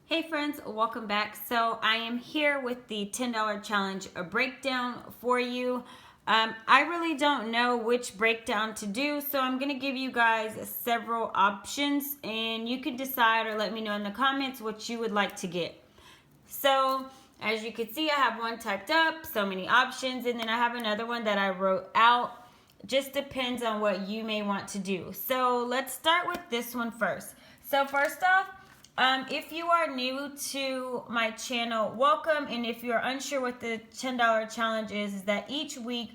Hey friends, welcome back. So I am here with the $10 challenge breakdown for you. I really don't know which breakdown to do, so I'm going to give you guys several options and you can decide or let me know in the comments what you would like to get. So as you can see, I have one typed up, so many options, and then I have another one that I wrote out. Just depends on what you may want to do. So let's start with this one first. So first off, if you are new to my channel, welcome. And if you're unsure what the $10 challenge is that each week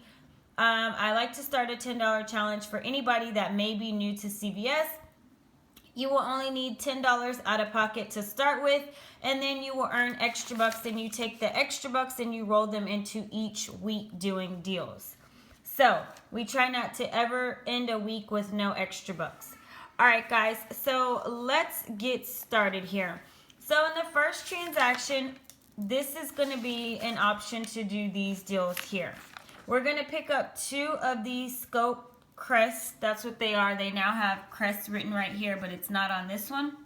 I like to start a $10 challenge for anybody that may be new to CVS. You will only need $10 out of pocket to start with, and then you will earn extra bucks, and you take the extra bucks and you roll them into each week doing deals. So we try not to ever end a week with no extra bucks. All right, guys, so let's get started here. So in the first transaction, this is going to be an option to do these deals here. We're going to pick up 2 of these scope crests. That's what they are. They now have crests written right here, but it's not on this one.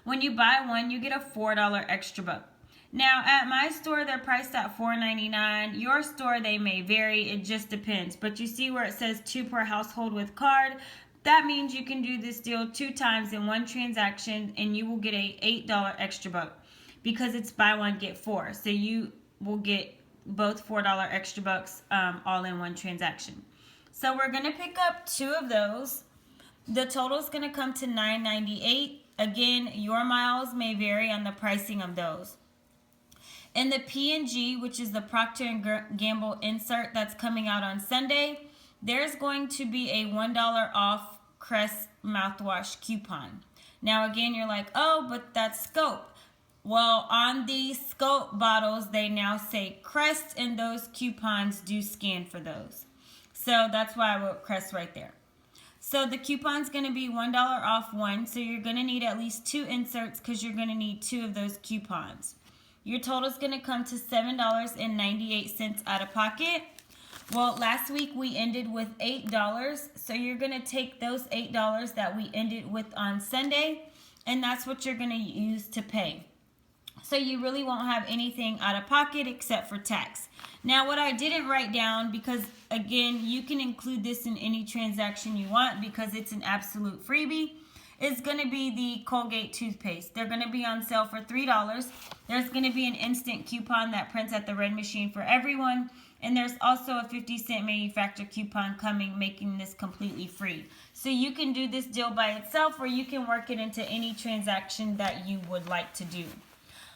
When you buy one, you get a $4 extra buck. Now, at my store, they're priced at $4.99. Your store, they may vary. It just depends. But you see where it says 2 per household with card? That means you can do this deal 2 times in one transaction, and you will get a $8 extra buck because it's buy one, get 4. So you will get both $4 extra bucks all in one transaction. So we're going to pick up 2 of those. The total is going to come to $9.98. Again, your miles may vary on the pricing of those. In the P&G, which is the Procter & Gamble insert that's coming out on Sunday, there's going to be a $1 off Crest mouthwash coupon. Now again, you're like, oh, but that's scope. Well, on these scope bottles, they now say Crest, and those coupons do scan for those. So that's why I wrote Crest right there. So the coupon's going to be $1 off one. So you're going to need at least 2 inserts because you're going to need 2 of those coupons. Your total is going to come to $7.98 out of pocket. Well, last week we ended with $8. So you're going to take those $8 that we ended with on Sunday, and that's what you're going to use to pay. So you really won't have anything out of pocket except for tax. Now, what I didn't write down, because again, you can include this in any transaction you want because it's an absolute freebie, is going to be the Colgate toothpaste. They're going to be on sale for $3. There's going to be an instant coupon that prints at the red machine for everyone. And there's also a 50-cent manufacturer coupon coming, making this completely free. So you can do this deal by itself, or you can work it into any transaction that you would like to do.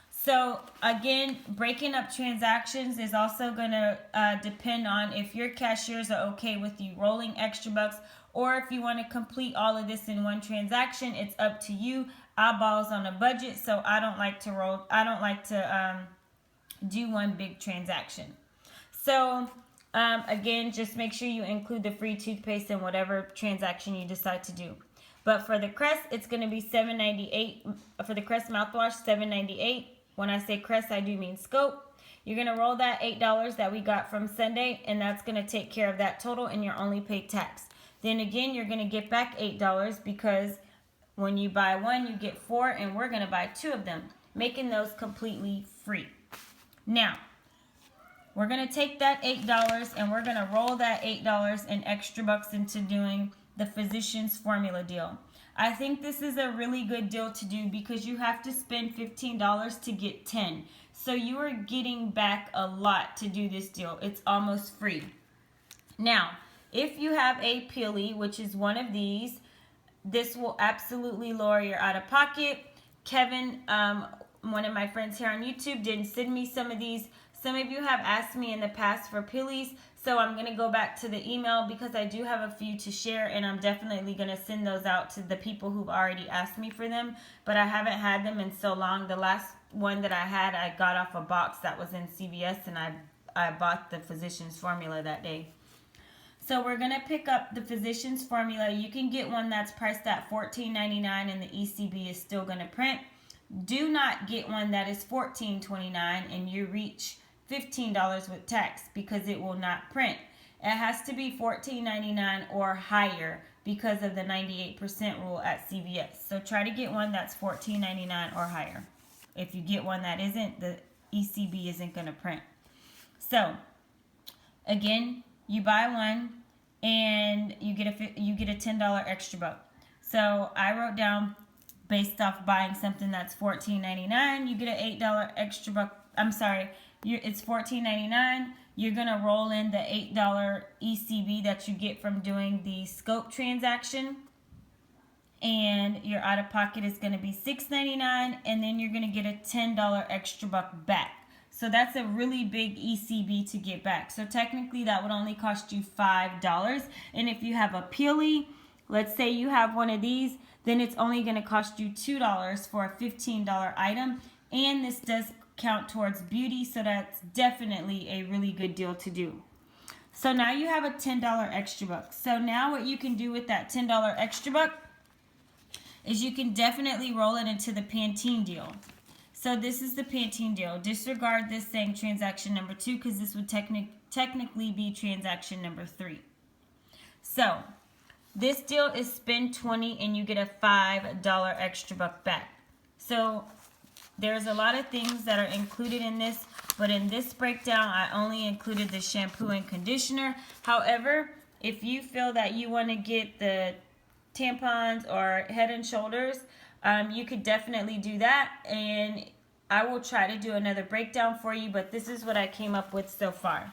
So again, breaking up transactions is also going to depend on if your cashiers are okay with you rolling extra bucks, or if you want to complete all of this in one transaction. It's up to you. Eyeballs on a budget, so I don't like to do one big transaction. So again, just make sure you include the free toothpaste in whatever transaction you decide to do. But for the Crest, it's going to be $7.98. For the Crest mouthwash, $7.98. When I say Crest, I do mean scope. You're going to roll that $8 that we got from Sunday, and that's going to take care of that total, and you're only paid tax. Then again, you're going to get back $8 because when you buy one, you get 4, and we're going to buy 2 of them, making those completely free. Now, we're going to take that $8 and we're going to roll that $8 and extra bucks into doing the Physicians Formula deal. I think this is a really good deal to do because you have to spend $15 to get 10. So you are getting back a lot to do this deal. It's almost free. Now, if you have a Peely, which is one of these, this will absolutely lower your out-of-pocket. Kevin, one of my friends here on YouTube, didn't send me some of these. Some of you have asked me in the past for Peelys, so I'm going to go back to the email because I do have a few to share, and I'm definitely going to send those out to the people who've already asked me for them, but I haven't had them in so long. The last one that I had, I got off a box that was in CVS, and I bought the Physicians Formula that day. So we're going to pick up the Physicians Formula. You can get one that's priced at $14.99 and the ECB is still going to print. Do not get one that is $14.29 and you reach $15 with tax because it will not print. It has to be $14.99 or higher because of the 98% rule at CVS. So try to get one that's $14.99 or higher. If you get one that isn't, the ECB isn't going to print. So again, you buy one and you get a $10 extra buck. So I wrote down, based off buying something that's $14.99, you get an $8 extra buck. I'm sorry, it's $14.99. You're gonna roll in the $8 ECB that you get from doing the scope transaction, and your out of pocket is gonna be $6.99, and then you're gonna get a $10 extra buck back. So that's a really big ECB to get back. So technically that would only cost you $5. And if you have a peely, let's say you have one of these, then it's only going to cost you $2 for a $15 item. And this does count towards beauty, so that's definitely a really good deal to do. So now you have a $10 extra buck. So now what you can do with that $10 extra buck is you can definitely roll it into the Pantene deal. So this is the Pantene deal. Disregard this saying transaction number 2 because this would technically be transaction number 3. So this deal is spend $20 and you get a $5 extra buck back. So there's a lot of things that are included in this, but in this breakdown I only included the shampoo and conditioner. However, if you feel that you want to get the tampons or Head and Shoulders, you could definitely do that, and I will try to do another breakdown for you, but this is what I came up with so far.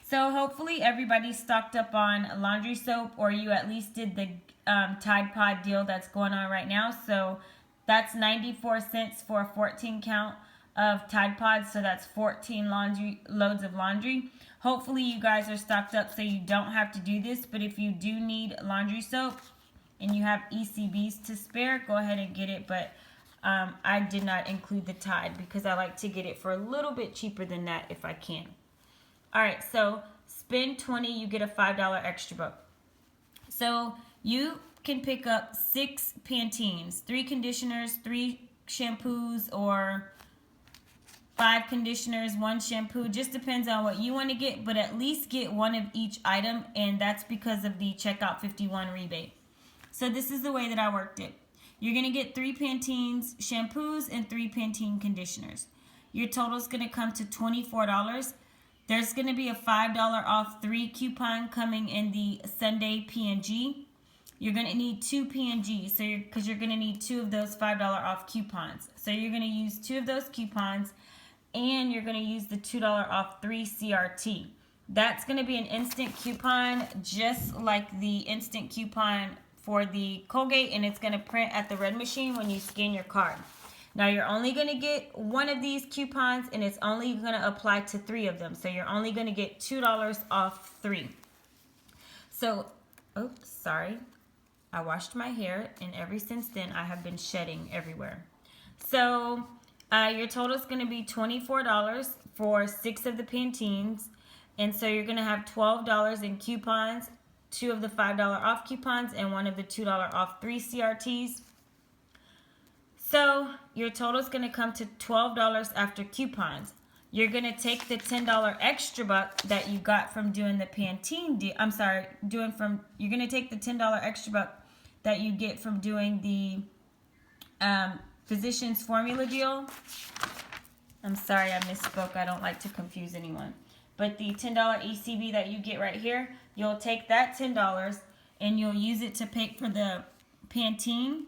So hopefully everybody's stocked up on laundry soap, or you at least did the Tide Pod deal that's going on right now. So that's 94 cents for a 14 count of Tide Pods, so that's 14 loads of laundry. Hopefully you guys are stocked up so you don't have to do this, but if you do need laundry soap and you have ECBs to spare, go ahead and get it. But I did not include the Tide because I like to get it for a little bit cheaper than that if I can. All right, so spend $20, you get a $5 extra buck. So you can pick up 6 Pantenes, 3 conditioners, 3 shampoos, or 5 conditioners, 1 shampoo. Just depends on what you want to get, but at least get one of each item, and that's because of the Checkout 51 rebate. So this is the way that I worked it. You're going to get 3 Pantenes shampoos and 3 Pantene conditioners. Your total is going to come to $24. There's going to be a $5 off 3 coupon coming in the Sunday P&G. You're going to need 2 P&Gs because you're going to need 2 of those $5 off coupons. So you're going to use 2 of those coupons, and you're going to use the $2 off 3 CRT. That's going to be an instant coupon, just like the instant coupon for the Colgate, and it's going to print at the red machine when you scan your card. Now you're only going to get one of these coupons, and it's only going to apply to 3 of them. So you're only going to get $2 off 3. So, oops, sorry. I washed my hair, and ever since then I have been shedding everywhere. So your total is going to be $24 for 6 of the Pantenes, and so you're going to have $12 in coupons, 2 of the $5 off coupons, and 1 of the $2 off 3 CRTs. So your total is going to come to $12 after coupons. You're going to take the $10 extra buck that you got from doing the Pantene deal. You're going to take the $10 extra buck that you get from doing the Physicians Formula deal. I'm sorry, I misspoke. I don't like to confuse anyone. But the $10 ECB that you get right here, you'll take that $10 and you'll use it to pay for the Pantene,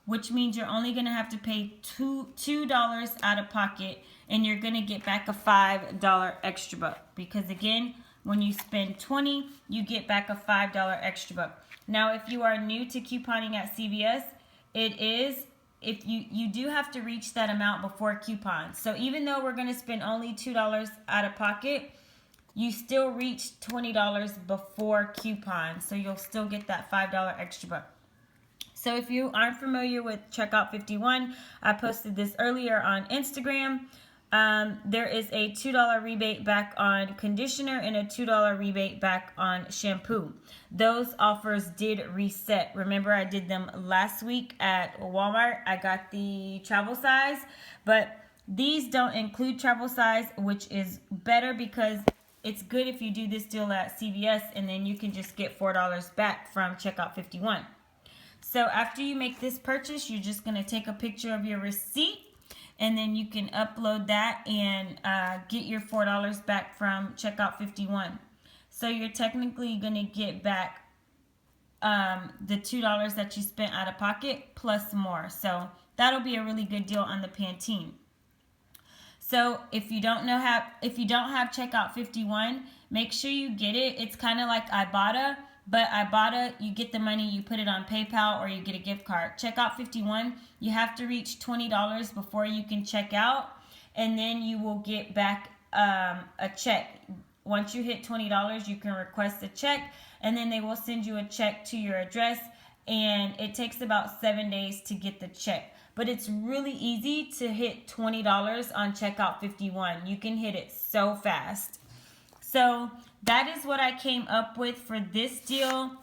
which means you're only going to have to pay $2 out of pocket, and you're going to get back a $5 extra buck. Because again, when you spend $20, you get back a $5 extra buck. Now, if you are new to couponing at CVS, if you do have to reach that amount before coupons. So even though we're going to spend only $2 out of pocket, you still reach $20 before coupons. So you'll still get that $5 extra buck. So if you aren't familiar with Checkout 51, I posted this earlier on Instagram. There is a $2 rebate back on conditioner and a $2 rebate back on shampoo. Those offers did reset. Remember, I did them last week at Walmart. I got the travel size, but these don't include travel size, which is better because it's good if you do this deal at CVS, and then you can just get $4 back from checkout 51. So after you make this purchase, you're just going to take a picture of your receipt, and then you can upload that and get your $4 back from checkout 51. So you're technically going to get back the $2 that you spent out of pocket plus more. So that'll be a really good deal on the Pantene. So if you don't have checkout 51, make sure you get it. It's kind of like Ibotta, but Ibotta, you get the money, you put it on PayPal, or you get a gift card. Checkout 51, you have to reach $20 before you can check out, and then you will get back a check. Once you hit $20, you can request a check, and then they will send you a check to your address, and it takes about 7 days to get the check. But it's really easy to hit $20 on checkout 51. You can hit it so fast. So that is what I came up with for this deal.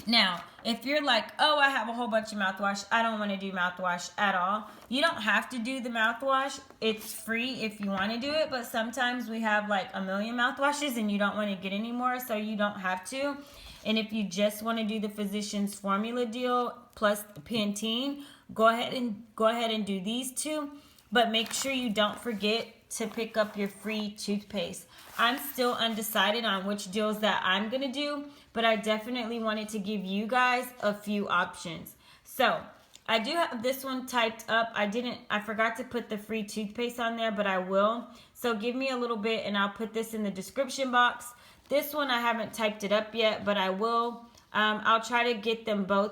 Now, if you're like, oh, I have a whole bunch of mouthwash, I don't want to do mouthwash at all. You don't have to do the mouthwash. It's free if you want to do it, but sometimes we have like a million mouthwashes and you don't want to get any more, so you don't have to. And if you just want to do the Physicians Formula deal plus Pantene, go ahead and do these two. But make sure you don't forget to pick up your free toothpaste. I'm still undecided on which deals that I'm going to do, but I definitely wanted to give you guys a few options. So I do have this one typed up. I forgot to put the free toothpaste on there, but I will. So give me a little bit and I'll put this in the description box. This one I haven't typed it up yet, but I will. I'll try to get them both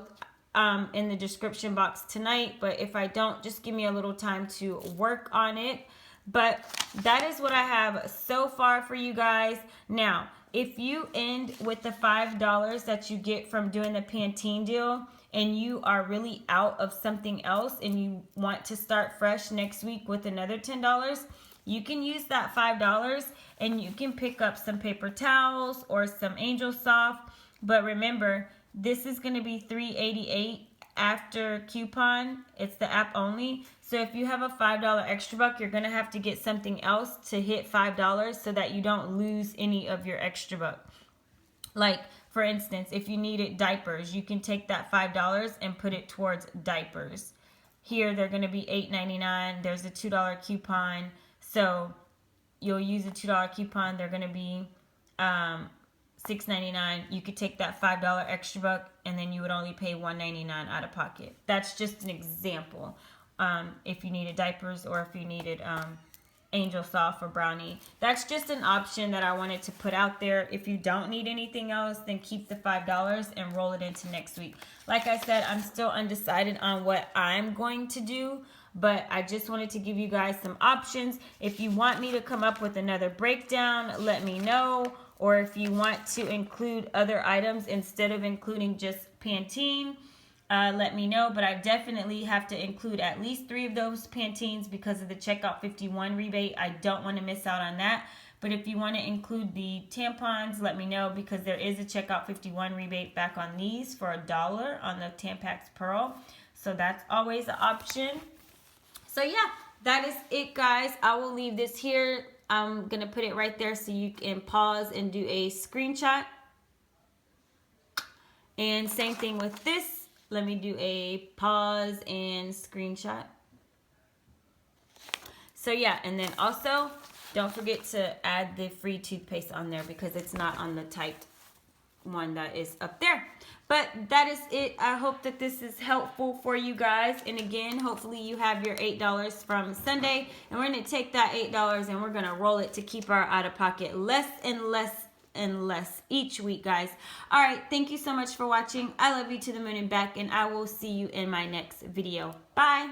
in the description box tonight, but if I don't, just give me a little time to work on it. But that is what I have so far for you guys. Now, if you end with the $5 that you get from doing the Pantene deal, and you are really out of something else and you want to start fresh next week with another $10, you can use that $5 and you can pick up some paper towels or some Angel Soft. But remember, this is going to be $3.88 after coupon. It's the app only. So if you have a $5 extra buck, you're going to have to get something else to hit $5 so that you don't lose any of your extra buck. Like, for instance, if you needed diapers, you can take that $5 and put it towards diapers. Here, they're going to be $8.99. There's a $2 coupon. So you'll use a $2 coupon. They're going to be $6.99. You could take that $5 extra buck, and then you would only pay $1.99 out of pocket. That's just an example. If you needed diapers or if you needed Angel Soft or Brownie. That's just an option that I wanted to put out there. If you don't need anything else, then keep the $5 and roll it into next week. Like I said, I'm still undecided on what I'm going to do, but I just wanted to give you guys some options. If you want me to come up with another breakdown, let me know. Or if you want to include other items instead of including just Pantene, let me know. But I definitely have to include at least 3 of those Pantenes because of the checkout 51 rebate. I don't want to miss out on that. But if you want to include the tampons, let me know because there is a checkout 51 rebate back on these for $1 on the Tampax Pearl. So that's always an option. So yeah, that is it, guys. I will leave this here. I'm going to put it right there so you can pause and do a screenshot. And same thing with this. Let me do a pause and screenshot. So yeah, and then also don't forget to add the free toothpaste on there because it's not on the typed one that is up there. But that is it. I hope that this is helpful for you guys. And again, hopefully you have your $8 from Sunday. And we're going to take that $8 and we're going to roll it to keep our out-of-pocket less and less and less each week, guys. All right. Thank you so much for watching. I love you to the moon and back. And I will see you in my next video. Bye.